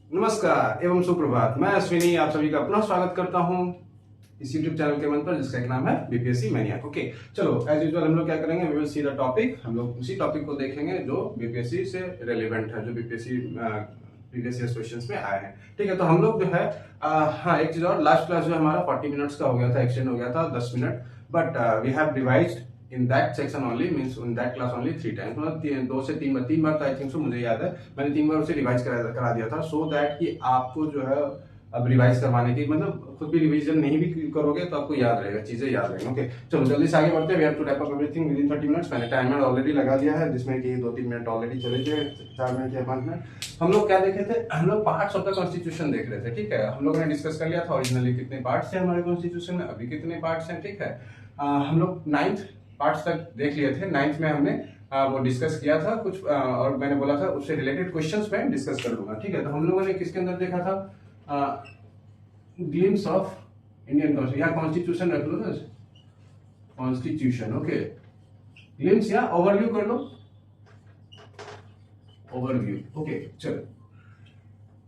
नमस्कार एवं सुप्रभात। मैं अश्विनी आप सभी का पुनः स्वागत करता हूं इस YouTube चैनल के मंच पर जिसका एक नाम है बीपीएससी मैनियाक। ओके, चलो एज यूजुअल हम लोग क्या करेंगे, we will see the topic. हम लोग उसी टॉपिक को देखेंगे जो बीपीएससी से रिलेवेंट है, जो बीपीएससी प्रीवियस ईयर क्वेश्चंस में आए हैं। ठीक है, तो हम लोग जो है हाँ एक चीज और, लास्ट क्लास जो हमारा 40 मिनट्स का हो गया था, एक्सटेंड हो गया था 10 minute, but we have revised in that section only, means in that class only 3 times, मतलब 2 से 3 बार तो आई थिंक सो मुझे याद है मैंने 3 बार उसे रिवाइज करा दिया था, सो दैट कि आपको जो है अब रिवाइज करवाने की, मतलब खुद भी रिवीजन नहीं भी करोगे तो आपको याद रहेगा, चीजें याद रहेंगी। ओके, चलो जल्दी से आगे बढ़ते हैं। We have to wrap up everything within 30 minutes. मैंने टाइमर ऑलरेडी लगा दिया है जिसमें कि 2-3 मिनट ऑलरेडी चले गए, 4 मिनट या 5 मिनट। हम लोग क्या देखे थे, हम लोग पार्ट्स ऑफ द कॉन्स्टिट्यूशन देख रहे थे। ठीक है, हम लोगों ने डिस्कस कर लिया था ओरिजिनली कितने पार्ट्स हैं हमारे कॉन्स्टिट्यूशन में, अभी कितने पार्ट्स हैं। ठीक है, हम लोग 9th पार्ट्स तक देख लिए थे। 9th में हमने वो डिस्कस किया था कुछ, और मैंने बोला था उससे रिलेटेड क्वेश्चंस में डिस्कस कर लूंगा। ठीक है, तो हम लोगों ने किसके अंदर देखा था, ग्लिम्स ऑफ इंडियन कॉन्स्टिट्यूशन, या कॉन्स्टिट्यूशन रख लो ना, कॉन्स्टिट्यूशन। ओके, ग्लिम्स या ओवरव्यू कर लो, ओवरव्यू। ओके, चलो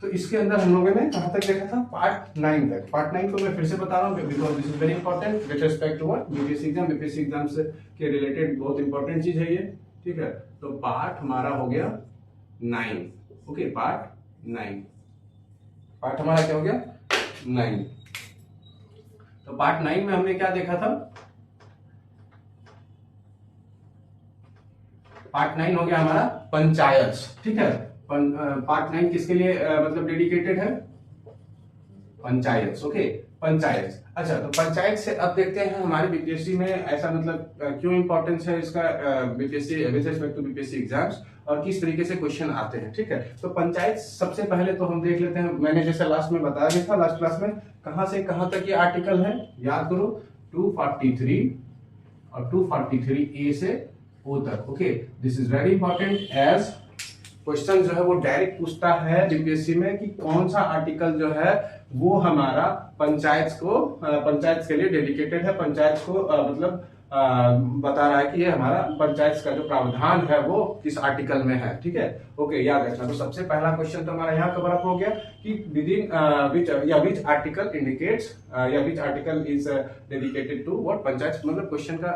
तो इसके अंदर हम लोगों ने कहां तक देखा था, पार्ट 9 तक। पार्ट 9 को मैं फिर से बता रहा हूं because this is very important with respect to what BPSC exam. BPSC exam से के रिलेटेड बहुत इंपॉर्टेंट चीज है ये। ठीक है, तो पार्ट हमारा हो गया 9। ओके, पार्ट 9, पार्ट हमारा क्या हो गया 9। तो पार्ट 9 में हमने क्या देखा था, पार्ट 9 हो गया हमारा पंचायत। ठीक है, पार्ट 9 किसके लिए मतलब डेडिकेटेड है, पंचायत। ओके, पंचायत। अच्छा, तो पंचायत से अब देखते हैं हमारे बीपीएससी में ऐसा मतलब क्यों इंपॉर्टेंस है इसका BPSC with respect to BPSC exams, और किस तरीके से क्वेश्चन आते हैं। ठीक है, तो पंचायत सबसे पहले तो हम देख लेते हैं। मैंने जैसे लास्ट में बताया गया था, लास्ट क्लास में कहां से कहां तक ये आर्टिकल है, याद करो 243 और 243 ए से ओ तक। Okay, this is very important as question जो है वो डायरेक्ट पूछता है बीपीएससी में कि कौन सा आर्टिकल जो है वो हमारा पंचायत के लिए डेडिकेटेड है, पंचायत को मतलब बता रहा है कि ये हमारा पंचायत का जो प्रावधान है वो किस आर्टिकल में है। ठीक है, ओके, याद रखना। तो सबसे पहला क्वेश्चन तो हमारा यहाँ कवर अप हो गया कि with in which article indicates या which article is dedicated to what, panchayat. मतलब क्वेश्चन का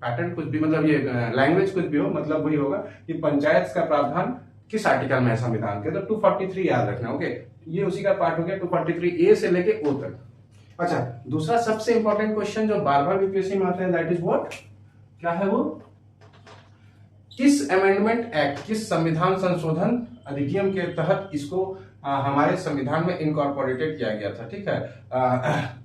पैटर्न कुछ भी, मतलब ये लैंग्वेज कुछ भी हो, मतलब वही होगा कि पंचायत का प्रावधान किस आर्टिकल में है संविधान के। तो 243 याद रखना। ओके, ये उसी का पार्ट हो गया 243 ए से लेके ओ तक। अच्छा, दूसरा सबसे इंपॉर्टेंट क्वेश्चन जो बार बार बीपीएससी में आता है, दैट इज व्हाट, क्या है वो, किस अमेंडमेंट एक्ट, किस संविधान संशोधन अधिनियम के तहत इसको हमारे संविधान में इनकॉर्पोरेटेड किया गया था। ठीक है,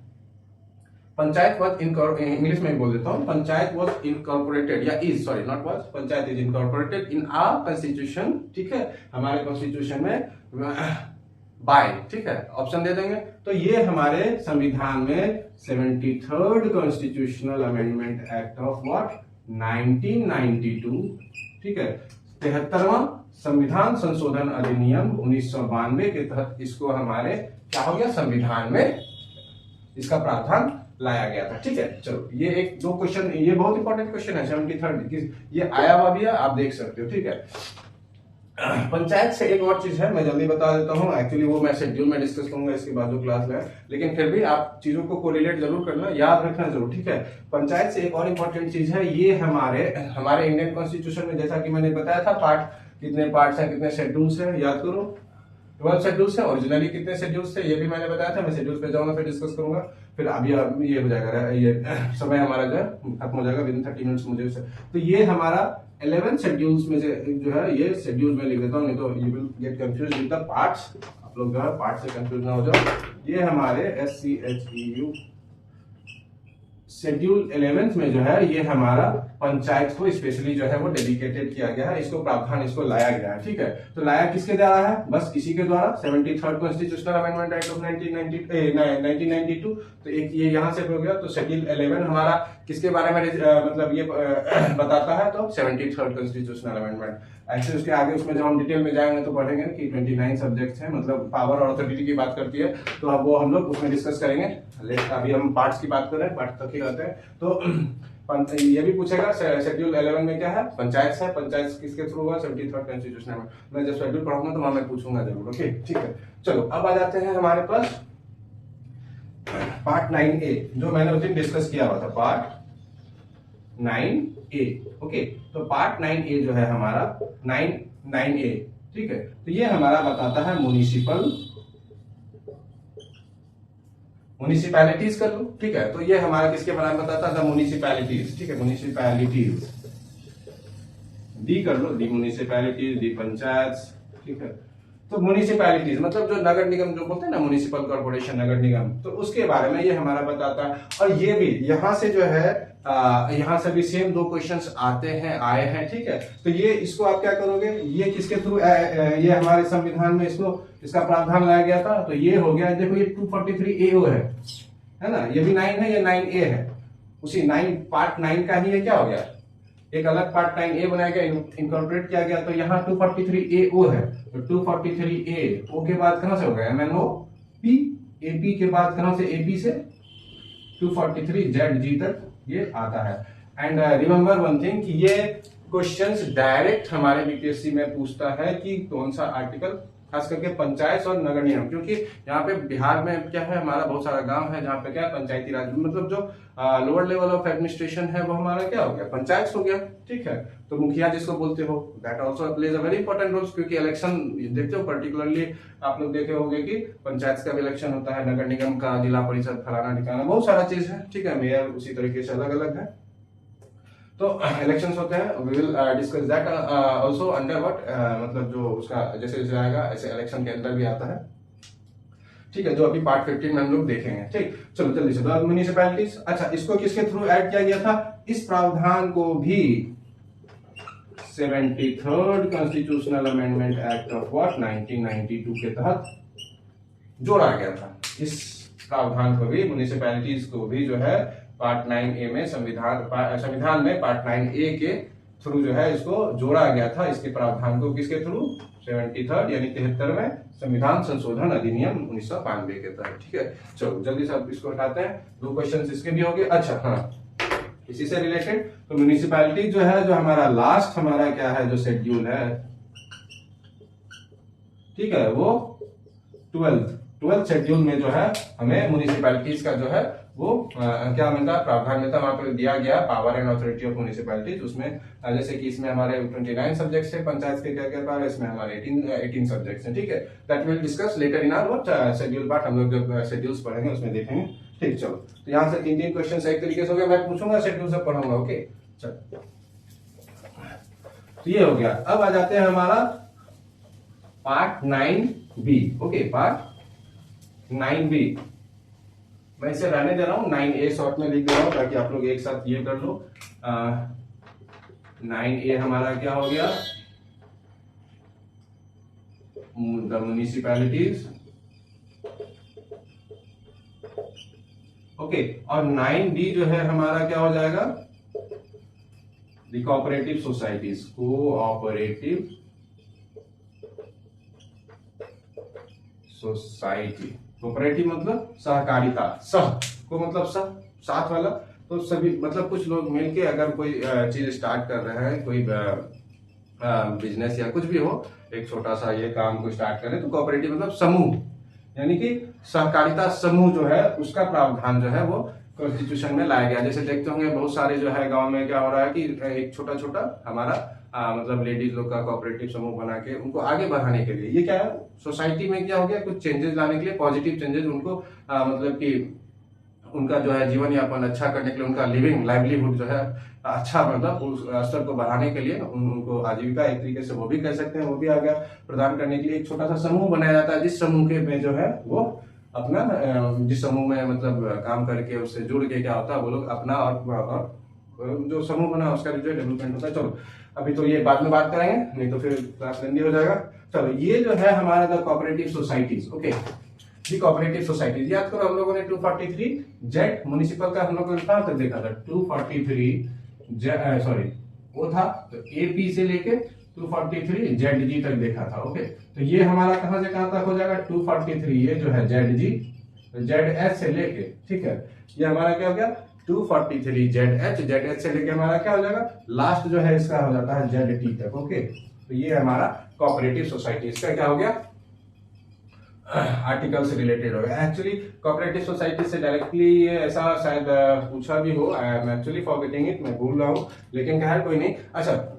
पंचायत वॉज इंग्लिश में बोल देता हूँ, पंचायत वॉज इनकॉर्पोरेटेड या is, sorry not was, panchayat is incorporated in our constitution. ठीक है, हमारे कॉन्स्टिट्यूशन में बाय। ठीक है, ऑप्शन दे देंगे तो ये हमारे संविधान में 73rd constitutional amendment act of what 1992। ठीक है, 73वां संविधान संशोधन अधिनियम 1992 के तहत इसको हमारे क्या हो गया, संविधान में इसका प्रावधान लाया गया था। ठीक है, चलो ये एक दो क्वेश्चन, ये बहुत इंपॉर्टेंट क्वेश्चन है 73rd, ये आया हुआ भी है, आप देख सकते हो। ठीक है, पंचायत से एक और चीज है, मैं जल्दी बता देता हूँ। एक्चुअली वो मैं शेड्यूल में डिस्कस करूंगा इसके बाद जो क्लास है, लेकिन फिर भी आप चीजों को कोरिलेट जरूर करना, याद रखना जरूर। ठीक है, पंचायत से एक और इंपॉर्टेंट चीज है, ये हमारे इंडियन कॉन्स्टिट्यूशन में जैसा कि मैंने बताया था, पार्ट कितने पार्ट्स हैं, कितने शेड्यूल्स हैं, याद करो 12 शेड्यूल्स है। ओरिजिनली कितने शेड्यूल्स थे ये भी मैंने बताया था, मैं शेड्यूल्स पे जाऊंगा फिर डिस्कस करूंगा। फिर अभी ये हो जाएगा, ये समय हमारा जो है खत्म हो जाएगा विद इन 30 मिनट्स मुझे से। तो ये हमारा 11 शेड्यूल्स में से जो है, ये शेड्यूल में लिख देता हूँ, नहीं तो you will get confuse with the parts. आप लोग जो है पार्ट से कंफ्यूज ना हो जाओ। ये हमारे SCHEU शेड्यूल 11th में जो है ये हमारा पंचायत को स्पेशली जो है वो डेडिकेटेड किया गया है, इसको प्रावधान इसको लाया गया है। ठीक है, तो लाया किसके द्वारा है, बस इसी के द्वारा 73rd constitutional amendment act of 1992। तो एक ये यहाँ से हो गया। तो शेड्यूल 11 हमारा किसके बारे में मतलब ये बताता है, तो 73rd कॉन्स्टिट्यूशनल अमेंडमेंट। एक्चुअली उसके आगे उसमें जब हम डिटेल में जाएंगे तो पढ़ेंगे कि 29 सब्जेक्ट्स हैं, मतलब पावर और अथॉरिटी की बात करती है, तो अब वो हम लोग उसमें डिस्कस करेंगे। अभी हम पार्ट्स की बात कर रहे हैं, पार्ट तक ही रहते हैं। तो ये भी पूछेगा शेड्यूल 11 में क्या है, पंचायत है, पंचायत किसके थ्रू हुआ, 73rd कॉन्स्टिट्यूशन में। मैं जब शेड्यूल पढ़ाऊंगा तो वहां मैं पूछूंगा जरूर। ओके ठीक है, चलो अब आ जाते हैं हमारे पास पार्ट 9A जो मैंने उस दिन डिस्कस किया हुआ था, पार्ट 9A। ओके, तो पार्ट 9A जो है हमारा 9A, ठीक है, तो ये हमारा बताता है म्युनिसिपैलिटीज कर लो, ठीक है, तो ये हमारा किसके बारे में बताता है, म्युनिसिपैलिटीज, ठीक है, म्युनिसिपैलिटीज डी कर लो, डी म्युनिसिपैलिटीज, डी पंचायत, ठीक है। तो म्युनिसिपैलिटीज मतलब जो नगर निगम जो बोलते हैं ना, म्युनिसिपल कॉर्पोरेशन, नगर निगम, तो उसके बारे में ये हमारा बताता है। और ये भी यहाँ से जो है यहाँ से भी सेम 2 क्वेश्चंस आए हैं, ठीक है। तो ये इसको आप क्या करोगे, ये किसके थ्रू, ये हमारे संविधान में इसका प्रावधान लाया गया था, तो ये हो गया, देखो ये 243A है ना, ये भी 9 है, ये 9A है, उसी 9 पार्ट 9 का ही ये क्या हो गया, एक अलग पार्ट 9A बनाया गया, इनकॉर्पोरेट किया गया, तो यहाँ 243AO है, तो 243AO के बाद कहां से हो गया, MNOP, AP के बाद कहां से, AP से 243ZG तक ये आता है। एंड रिमेंबर वन थिंग कि ये क्वेश्चंस डायरेक्ट हमारे बीपीएससी में पूछता है कि कौन सा आर्टिकल, खास करके पंचायत और नगर निगम, क्योंकि यहाँ पे बिहार में क्या है, हमारा बहुत सारा गांव है जहाँ पे क्या है, पंचायती राज, मतलब जो लोअर लेवल ऑफ एडमिनिस्ट्रेशन है वो हमारा क्या हो गया, पंचायत हो गया, ठीक है। तो मुखिया जिसको बोलते हो, that also plays a very important role, क्योंकि इलेक्शन देखते हो, पर्टिकुलरली आप लोग देखे होंगे कि पंचायत का भी इलेक्शन होता है, नगर निगम का, जिला परिषद, फलाना ठिकाना, बहुत सारा चीज है, ठीक है, मेयर उसी तरीके से अलग अलग है। तो इलेक्शंस होते हैं, we will discuss that also under what, मतलब जो उसका जैसे जैसे आएगा ऐसे इलेक्शन के अंदर भी आता है, ठीक है, जो अभी पार्ट 15 में हम लोग देखेंगे, ठीक। चलो जल्दी से, म्युनिसिपैलिटीज, अच्छा इसको किसके थ्रू ऐड किया गया था, इस प्रावधान को भी 73rd constitutional amendment act of what 1992 के तहत जोड़ा गया था। इस प्रावधान को भी, म्युनिसिपैलिटीज को भी जो है पार्ट 9A में संविधान में पार्ट 9A के थ्रू जो है इसको जोड़ा गया था, इसके प्रावधान को किसके थ्रू, 73rd यानी 73वें संविधान संशोधन अधिनियम 1992 के तहत, ठीक है। चलो जल्दी से अब इसको हटाते हैं, 2 क्वेश्चन इसके भी हो गए। अच्छा हाँ, इसी से रिलेटेड, तो म्युनिसिपैलिटी जो है, जो हमारा लास्ट हमारा क्या है, जो शेड्यूल है, ठीक है, वो 12th शेड्यूल में जो है हमें म्युनिसिपैलिटीज का जो है वो क्या मिलता है, प्रावधान मिलता है, वहां पर दिया गया power and authority of municipalities. उसमें जैसे कि इसमें हमारे 29 सब्जेक्ट्स है, पंचायत के क्या क्या पावर, इसमें हमारे 18 सब्जेक्ट्स हैं, ठीक है। That will discuss later in our what schedule part, हम लोग जब शेड्यूल्स पढ़ेंगे उसमें देखेंगे, ठीक। चलो, तो यहाँ से 3 क्वेश्चन एक तरीके से हो गया, मैं पूछूंगा शेड्यूल से पढ़ाऊंगा, ओके। चलो, तो ये हो गया। अब आ जाते हैं हमारा part 9B, okay, part 9B, मैं इसे रहने दे रहा हूं, 9A शॉर्ट में लिख दे रहा हूं ताकि आप लोग एक साथ ये कर लो। 9A हमारा क्या हो गया, द म्युनिसिपैलिटीज, ओके। और 9B जो है हमारा क्या हो जाएगा, the cooperative societies, cooperative society, cooperative मतलब सहकारिता, सह को मतलब साथ वाला, तो सभी मतलब कुछ लोग मिलके अगर कोई चीज स्टार्ट कर रहे हैं, कोई बिजनेस या कुछ भी हो, एक छोटा सा ये काम को स्टार्ट करें, तो कोऑपरेटिव मतलब समूह, यानी कि सहकारिता समूह जो है उसका प्रावधान जो है वो कॉन्स्टिट्यूशन में लाया गया। जैसे देखते होंगे बहुत सारे जो है गांव में क्या हो रहा है कि एक छोटा छोटा हमारा मतलब लेडीज लोग का कोऑपरेटिव समूह बना के उनको आगे बढ़ाने के लिए, ये क्या है, सोसाइटी में क्या हो गया, कुछ चेंजेस लाने के लिए, पॉजिटिव चेंजेस, उनको मतलब कि उनका जो है जीवन यापन अच्छा करने के लिए, उनका लाइवलीहुड जो है अच्छा, मतलब उस स्तर को बढ़ाने के लिए उनको आजीविका एक तरीके से वो भी कह सकते हैं, वो भी आ गया प्रदान करने के लिए एक छोटा सा समूह बनाया जाता है, जिस समूह के में जो है वो अपना जिस समूह में मतलब काम करके उससे जुड़ के क्या होता है, वो लोग अपना और जो समूह बना उसका जो डेवलपमेंट होता है। चलो अभी तो ये बाद में बात करेंगे, नहीं तो फिर क्लास लेंदी हो जाएगा। चलो ये जो है हमारा the cooperative societies, okay, the cooperative societies, याद करो हम लोगों ने 243Z म्युनिसिपल का हम लोगों ने कहां तक देखा था, 243 सॉरी वो था, तो AP से लेके 243ZG तक देखा था, ओके। तो ये हमारा कहां से कहां तक हो जाएगा, 243 ये जो है ZG, ZS से लेके, ठीक है, ये हमारा क्या हो गया 243 ZH से लेके हमारा क्या हो जाएगा, लास्ट जो है इसका हो जाता है ZT तक। ओके, तो ये हमारा कोऑपरेटिव सोसाइटी, इसका क्या हो गया, आर्टिकल से रिलेटेड हो गया। एक्चुअली कोऑपरेटिव सोसाइटी से डायरेक्टली ऐसा शायद पूछा भी हो, I am actually forgetting it, मैं भूल रहा हूँ, लेकिन खैर कोई नहीं। अच्छा,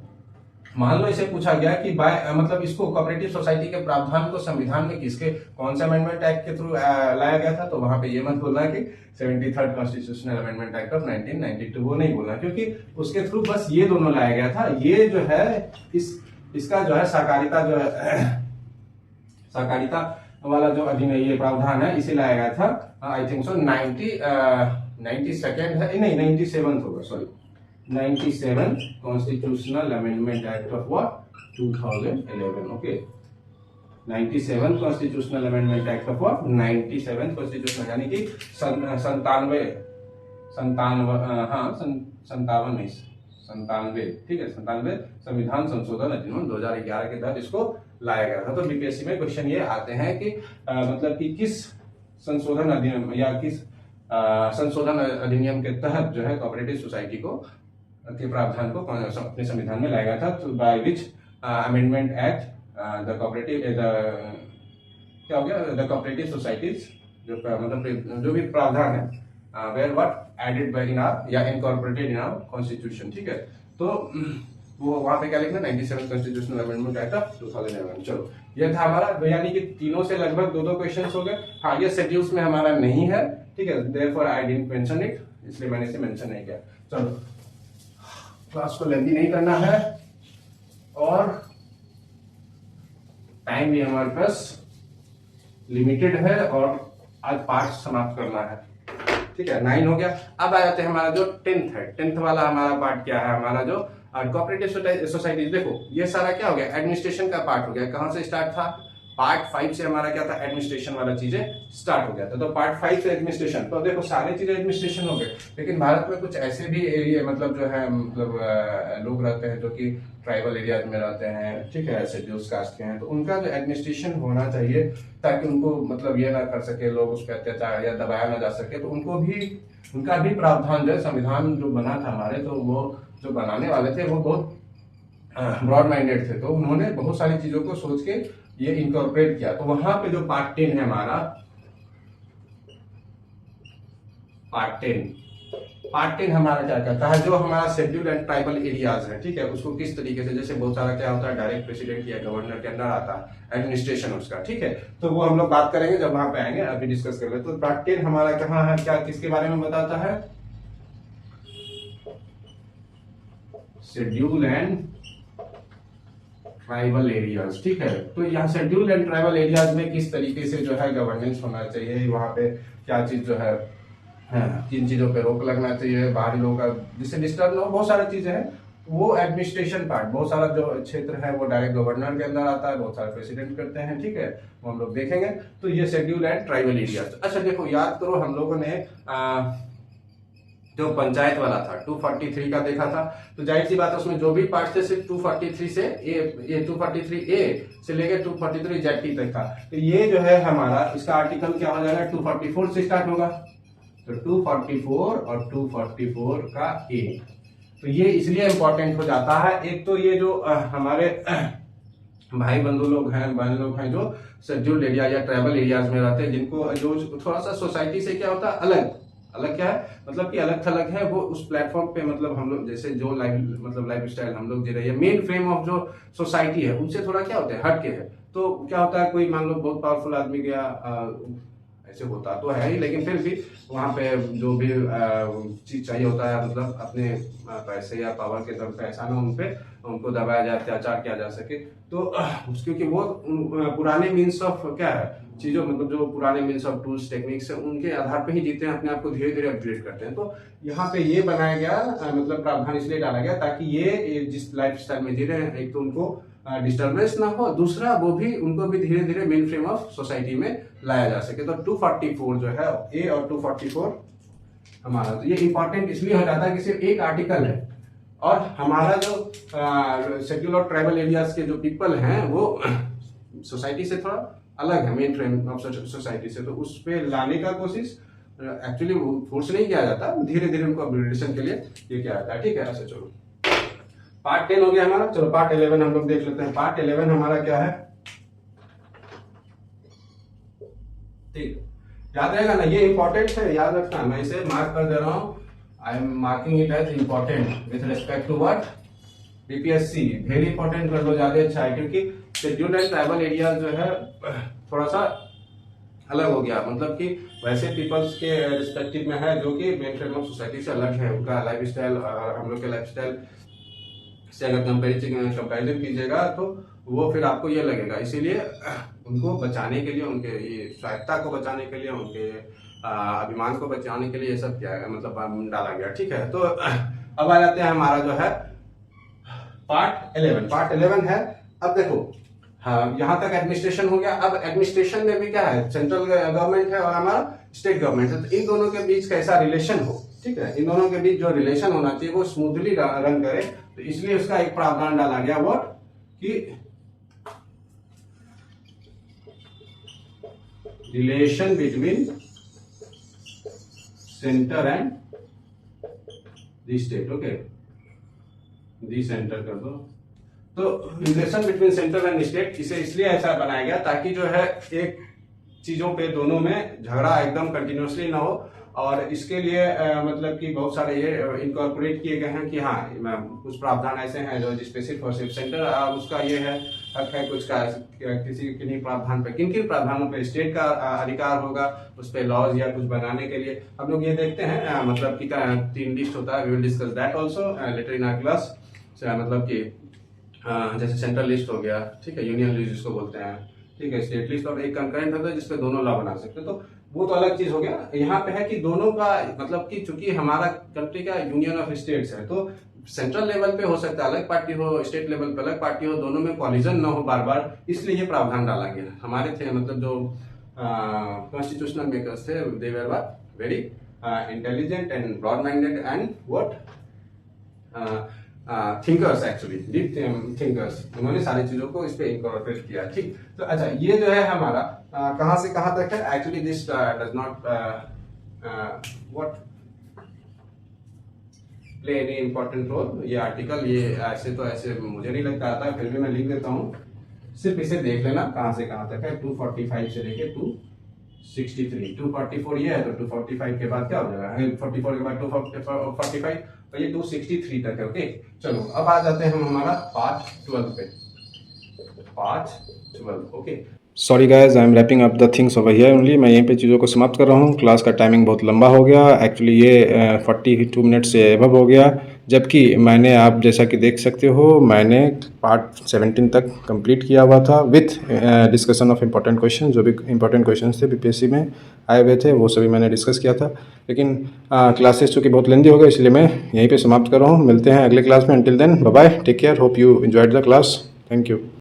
मान लो इसे पूछा गया कि मतलब इसको कोऑपरेटिव सोसाइटी के प्रावधान को संविधान में किसके, कौन सा अमेंडमेंट एक्ट के थ्रू लाया गया था, तो वहां पे ये मत बोलना कि 73rd constitutional amendment act of 1992, वो नहीं बोलना, क्योंकि उसके थ्रू बस ये दोनों लाया गया था। ये जो है इसका जो है सहकारिता, जो है सहकारिता वाला जो अधिनियम, ये प्रावधान है, इसे लाया गया था, आई थिंक सो 92nd है, नहीं 97th होगा, sorry 97 constitutional amendment act of what 2011। Okay, 97 constitutional amendment act of what 97 constitutional, यानी कि 97 ठीक है, 97 संविधान संशोधन अधिनियम 2011 के तहत इसको लाया गया था। तो बीपीएससी में क्वेश्चन ये आते हैं कि मतलब कि किस संशोधन अधिनियम या किस संशोधन अधिनियम के तहत जो है कोऑपरेटिव सोसाइटी को के प्रावधान को अपने संविधान में लाया गया था, तो by which amendment act the cooperative क्या हो गया, द कोऑपरेटिव सोसाइटीज, जो मतलब जो भी प्रावधान है where what added by in our या इनकॉर्पोरेटेड इन आवर कॉन्स्टिट्यूशन। ठीक है, तो वो वहां पे क्या लिखना, 97 कॉन्स्टिट्यूशनल अमेंडमेंट एक्ट ऑफ 2011। चलो, ये था हमारा, यानी कि तीनों से लगभग दो क्वेश्चंस हो गए। हाँ, ये शेड्यूल्स में हमारा नहीं है, ठीक है, therefore I didn't mention it, इसलिए मैंने इसे मेंशन नहीं किया। चलो, क्लास को लेंदी नहीं करना है और टाइम भी हमारे पास लिमिटेड है और आज पार्ट समाप्त करना है। ठीक है, 9 हो गया। अब आ जाते हैं हमारा जो 10th है, 10th वाला हमारा पार्ट क्या है, हमारा जो कोऑपरेटिव सोसाइटी। देखो ये सारा क्या हो गया, एडमिनिस्ट्रेशन का पार्ट हो गया। कहां से स्टार्ट था, पार्ट 5 से हमारा क्या था, एडमिनिस्ट्रेशन वाला चीजें स्टार्ट हो गया था। तो पार्ट 5 से एडमिनिस्ट्रेशन, तो देखो सारी चीजें एडमिनिस्ट्रेशन हो गए, लेकिन भारत में कुछ ऐसे भी एरिया मतलब जो है मतलब लोग रहते हैं जो कि ट्राइबल एरियाज में रहते हैं, ठीक है, शेड्यूल्स कास्ट के हैं, तो उनका जो एडमिनिस्ट्रेशन होना चाहिए ताकि उनको मतलब ये ना कर सके लोग, उस पर अत्याचार या दबाया ना जा सके। तो उनको भी, उनका भी प्रावधान जो संविधान जो बना था हमारे, तो वो जो बनाने वाले थे वो बहुत ब्रॉड माइंडेड थे, तो उन्होंने बहुत सारी चीजों को सोच के ये इनकॉर्पोरेट किया। तो वहां पे जो पार्ट 10 है हमारा, पार्ट 10 हमारा क्या कहता है, जो हमारा शेड्यूल एंड ट्राइबल एरियाज है, ठीक है, उसको किस तरीके से, जैसे बहुत सारा क्या होता है, डायरेक्ट प्रेसिडेंट या गवर्नर के अंदर आता है एडमिनिस्ट्रेशन उसका, ठीक है, तो वो हम लोग बात करेंगे जब वहां पे आएंगे, अभी डिस्कस कर ले। तो पार्ट 10 हमारा कहाँ है, क्या किसके बारे में बताता है, शेड्यूल एंड ट्राइबल एरियाज। ठीक है, तो यहाँ शेड्यूल एंड ट्राइबल एरियाज में किस तरीके से जो है गवर्नेंस होना चाहिए, वहां पे क्या चीज जो है, किन चीजों पे रोक लगना चाहिए, बाहरी लोगों का जिससे डिस्टर्ब ना हो, बहुत सारी चीजें हैं। वो एडमिनिस्ट्रेशन पार्ट, बहुत सारा जो क्षेत्र है वो डायरेक्ट गवर्नर के अंदर आता है, बहुत सारे प्रेसिडेंट करते हैं, ठीक है, वो हम लोग देखेंगे। तो ये शेड्यूल एंड ट्राइबल एरियाज। अच्छा देखो, याद करो हम लोगों ने जो पंचायत वाला था 243 का देखा था, तो जाहिर सी बात है उसमें जो भी पार्ट थे सिर्फ 243 से ये 243A से लेकर 243 ZT तक था। तो ये जो है हमारा, इसका आर्टिकल क्या हो जाएगा, 244 से स्टार्ट होगा, तो 244 और 244 का A। तो ये इसलिए इंपॉर्टेंट हो जाता है, एक तो ये जो हमारे भाई बंधु लोग हैं, बहन लोग हैं जो शेड्यूल्ड एरिया या ट्राइबल एरियाज में रहते हैं, जिनको जो थोड़ा सा सोसाइटी से क्या होता है अलग क्या है, मतलब कि अलग थलग है, वो उस प्लेटफॉर्म पे मतलब हम लोग जैसे जो लाइफ स्टाइल हम लोग जी रहे हैं, मेन फ्रेम ऑफ जो सोसाइटी है उनसे थोड़ा क्या होता है, हट के है। तो क्या होता है, कोई मान लो बहुत पावरफुल आदमी गया, ऐसे होता तो है ही, लेकिन फिर भी वहां पे जो भी चीज चाहिए होता है, मतलब अपने पैसे या पावर के दम पे ऐसा ना उनको दबाया जाए, अत्याचार किया जा सके। तो क्योंकि वो पुराने मीन्स ऑफ क्या है चीजों, मतलब जो पुराने मीन्स ऑफ टूल्स टेक्निक्स है उनके आधार पे ही जीते हैं, अपने आप को धीरे धीरे अपग्रेड करते हैं। तो यहाँ पे ये बनाया गया, मतलब प्रावधान इसलिए डाला गया ताकि ये जिस लाइफ स्टाइल में जी रहे हैं, एक तो उनको डिस्टर्बेंस ना हो, दूसरा वो भी उनको भी धीरे धीरे मेन फ्रेम ऑफ सोसाइटी में लाया जा सके। तो 244 जो है ए और 244 हमारा, तो ये इंपॉर्टेंट इसलिए हो जाता है कि सिर्फ एक आर्टिकल है, और हमारा जो शेड्यूल और ट्राइबल एरियाज के जो पीपल हैं वो सोसाइटी से थोड़ा अलग है, मेन फ्रेम ऑफ सोसाइटी से, तो उस पे लाने का कोशिश एक्चुअली फोर्स नहीं किया जाता, धीरे धीरे उनको अपग्रेडेशन के लिए ये किया जाता है। ठीक है, ऐसे चलो पार्ट 10 हो गया हमारा। चलो पार्ट 11 हम लोग देख लेते हैं। पार्ट 11 हमारा क्या है, ठीक याद रहेगा ना, ये इंपॉर्टेंट है, याद रखना। मैं इसे मार्क कर दे रहा हूं, I am marking it as important with respect to what, BPSC. Very important कर लो, ज्यादा अच्छा है, क्योंकि शेड्यूल्ड एंड ट्राइबल एरिया जो है थोड़ा सा अलग हो गया, मतलब कि वैसे पीपल्स के रिस्पेक्टिव में है जो कि मेन फ्रेम ऑफ सोसाइटी से अलग है। उनका लाइफ स्टाइल हम लोग के लाइफ स्टाइल से अगर कंपेरिजन कीजिएगा तो वो फिर आपको ये लगेगा। इसीलिए उनको बचाने के लिए, उनके ये स्वायत्ता को बचाने के लिए, उनके अभिमान को बचाने के लिए ये सब किया गया, मतलब डाला गया। ठीक है, तो अब आ जाते हैं हमारा जो है पार्ट 11। पार्ट 11 है, अब देखो हाँ, यहाँ तक एडमिनिस्ट्रेशन हो गया। अब एडमिनिस्ट्रेशन में भी क्या है, सेंट्रल गवर्नमेंट है और हमारा स्टेट गवर्नमेंट है, तो इन दोनों के बीच कैसा रिलेशन हो। ठीक है, इन दोनों के बीच जो रिलेशन होना चाहिए वो स्मूथली रन करे, तो इसलिए उसका एक प्रावधान डाला गया वो कि relation between centre and the state. Okay, the centre कर दो। तो relation between centre and state, इसे इसलिए ऐसा बनाया गया ताकि जो है एक चीजों पे दोनों में झगड़ा एकदम कंटिन्यूसली ना हो, और इसके लिए मतलब कि बहुत सारे ये इनकॉर्पोरेट किए गए हैं कि हाँ कुछ प्रावधान ऐसे हैं जो स्पेसिफिक फॉर सेंटर उसका ये है हक है, कुछ का किसी किन्हीं प्रावधान पे, किन किन प्रावधानों पे स्टेट का अधिकार होगा उस पे लॉज या कुछ बनाने के लिए। हम लोग ये देखते हैं मतलब कि 3 लिस्ट होता है, we will discuss that also later in our class. मतलब कि जैसे सेंट्रल लिस्ट हो गया, ठीक है, यूनियन लिस्ट जिसको बोलते हैं, ठीक है, स्टेट लिस्ट, और एक कंकरेंट होता है जिसपे दोनों लॉ बना सकते हैं, तो वो तो अलग चीज हो गया। यहाँ पे है कि दोनों का मतलब कि चूंकि हमारा कंट्री का यूनियन ऑफ स्टेट्स है, तो सेंट्रल लेवल पे हो सकता है अलग पार्टी हो, स्टेट लेवल पे अलग पार्टी हो, दोनों में कॉलिजन ना हो बार बार, इसलिए ये प्रावधान डाला गया। हमारे थे मतलब जो कॉन्स्टिट्यूशनल मेकर्स थे, they were very intelligent and broad minded and what thinkers, actually deep thinkers, उन्होंने सारी चीजों को इस पे इनकॉर्पोरेट किया। ठीक, तो अच्छा ये जो है हमारा कहां से कहां तक है। Actually this does not what play any important role, ये आर्टिकल ये ऐसे तो ऐसे मुझे नहीं लगता आता, फिर भी मैं लिख देता हूँ, सिर्फ इसे देख लेना कहां से कहां तक है। 245 से लेके 263, 244 ये है, तो 245 के बाद क्या हो जाएगा, 44 के बाद 245, तो ये 263 तक है। ओके, चलो अब आ जाते हैं हम हमारा पार्ट 12 पे। Part 12, okay, sorry guys, I am wrapping up the things over here only. मैं यहीं पे चीज़ों को समाप्त कर रहा हूँ। क्लास का टाइमिंग बहुत लंबा हो गया, एक्चुअली ये 42 मिनट से एबव हो गया, जबकि मैंने, आप जैसा कि देख सकते हो, मैंने पार्ट 17 तक कंप्लीट किया हुआ था with discussion of important question. जो भी इम्पोर्टेंट क्वेश्चन थे बीपीएससी में आए हुए थे वो सभी मैंने डिस्कस किया था, लेकिन क्लासेस चूँकि बहुत लेंदी हो गए इसलिए मैं यहीं पर समाप्त कर रहा हूँ। मिलते हैं अगले क्लास में, until then bye bye, take care, hope you enjoyed the class, thank you.